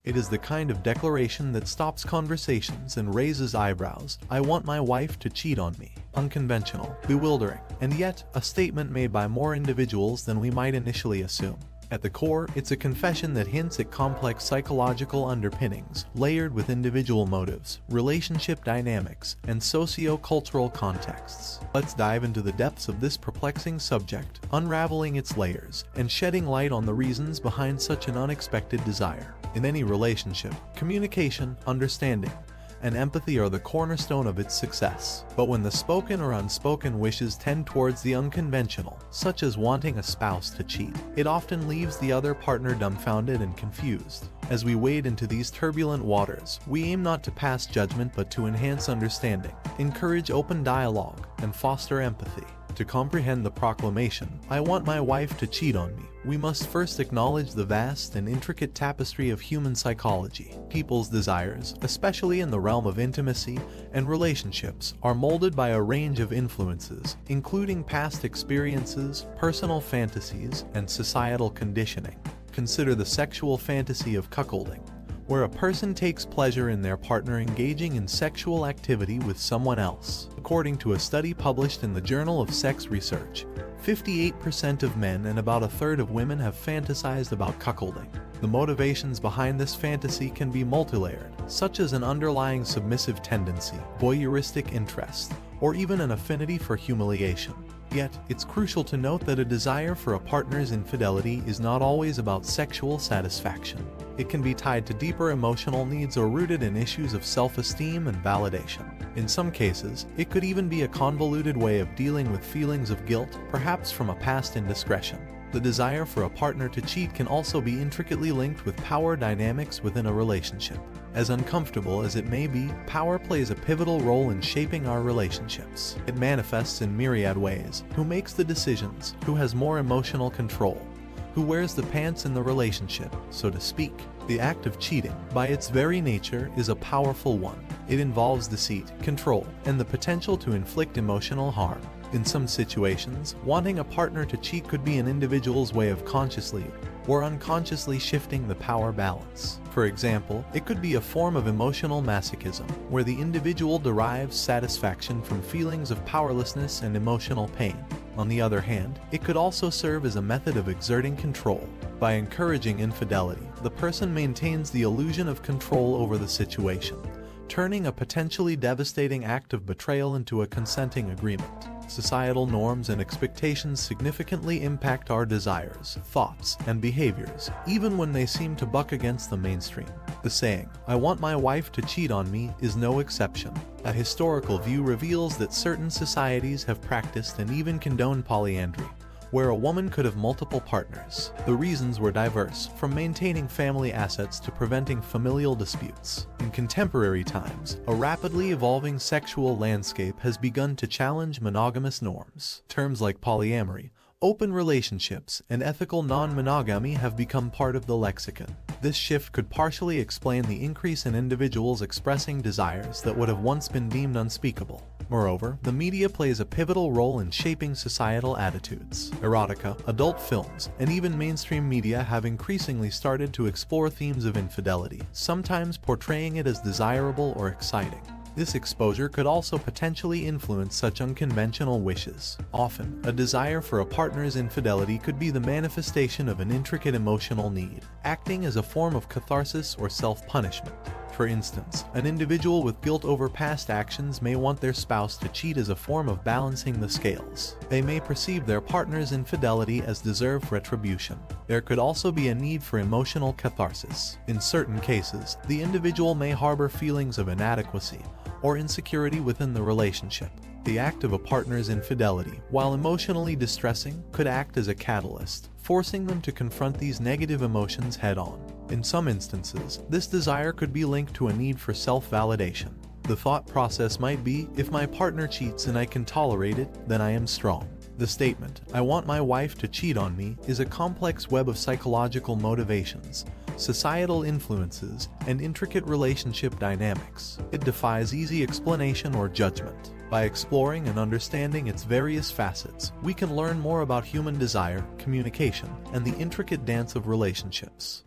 It is the kind of declaration that stops conversations and raises eyebrows. I want my wife to cheat on me. Unconventional, bewildering, and yet a statement made by more individuals than we might initially assume. At the core, it's a confession that hints at complex psychological underpinnings, layered with individual motives, relationship dynamics, and socio-cultural contexts. Let's dive into the depths of this perplexing subject, unraveling its layers, and shedding light on the reasons behind such an unexpected desire. In any relationship, communication, understanding, and empathy are the cornerstone of its success. But when the spoken or unspoken wishes tend towards the unconventional, such as wanting a spouse to cheat, it often leaves the other partner dumbfounded and confused. As we wade into these turbulent waters, we aim not to pass judgment but to enhance understanding, encourage open dialogue, and foster empathy. To comprehend the proclamation, "I want my wife to cheat on me," we must first acknowledge the vast and intricate tapestry of human psychology. People's desires, especially in the realm of intimacy and relationships, are molded by a range of influences, including past experiences, personal fantasies, and societal conditioning. Consider the sexual fantasy of cuckolding, where a person takes pleasure in their partner engaging in sexual activity with someone else. According to a study published in the Journal of Sex Research, 58% of men and about a third of women have fantasized about cuckolding. The motivations behind this fantasy can be multilayered, such as an underlying submissive tendency, voyeuristic interest, or even an affinity for humiliation. Yet, it's crucial to note that a desire for a partner's infidelity is not always about sexual satisfaction. It can be tied to deeper emotional needs or rooted in issues of self-esteem and validation. In some cases, it could even be a convoluted way of dealing with feelings of guilt, perhaps from a past indiscretion. The desire for a partner to cheat can also be intricately linked with power dynamics within a relationship. As uncomfortable as it may be, power plays a pivotal role in shaping our relationships. It manifests in myriad ways. Who makes the decisions? Who has more emotional control? Who wears the pants in the relationship, so to speak? The act of cheating, by its very nature, is a powerful one. It involves deceit, control, and the potential to inflict emotional harm. In some situations, wanting a partner to cheat could be an individual's way of consciously or unconsciously shifting the power balance. For example, it could be a form of emotional masochism, where the individual derives satisfaction from feelings of powerlessness and emotional pain. On the other hand, it could also serve as a method of exerting control. By encouraging infidelity, the person maintains the illusion of control over the situation, turning a potentially devastating act of betrayal into a consenting agreement. Societal norms and expectations significantly impact our desires, thoughts, and behaviors, even when they seem to buck against the mainstream. The saying, "I want my wife to cheat on me," is no exception. A historical view reveals that certain societies have practiced and even condoned polyandry, where a woman could have multiple partners. The reasons were diverse, from maintaining family assets to preventing familial disputes. In contemporary times, a rapidly evolving sexual landscape has begun to challenge monogamous norms. Terms like polyamory, open relationships, and ethical non-monogamy have become part of the lexicon. This shift could partially explain the increase in individuals expressing desires that would have once been deemed unspeakable. Moreover, the media plays a pivotal role in shaping societal attitudes. Erotica, adult films, and even mainstream media have increasingly started to explore themes of infidelity, sometimes portraying it as desirable or exciting. This exposure could also potentially influence such unconventional wishes. Often, a desire for a partner's infidelity could be the manifestation of an intricate emotional need, acting as a form of catharsis or self-punishment. For instance, an individual with guilt over past actions may want their spouse to cheat as a form of balancing the scales. They may perceive their partner's infidelity as deserved retribution. There could also be a need for emotional catharsis. In certain cases, the individual may harbor feelings of inadequacy or insecurity within the relationship. The act of a partner's infidelity, while emotionally distressing, could act as a catalyst, forcing them to confront these negative emotions head-on. In some instances, this desire could be linked to a need for self-validation. The thought process might be, if my partner cheats and I can tolerate it, then I am strong. The statement, "I want my wife to cheat on me," is a complex web of psychological motivations, societal influences, and intricate relationship dynamics. It defies easy explanation or judgment. By exploring and understanding its various facets, we can learn more about human desire, communication, and the intricate dance of relationships.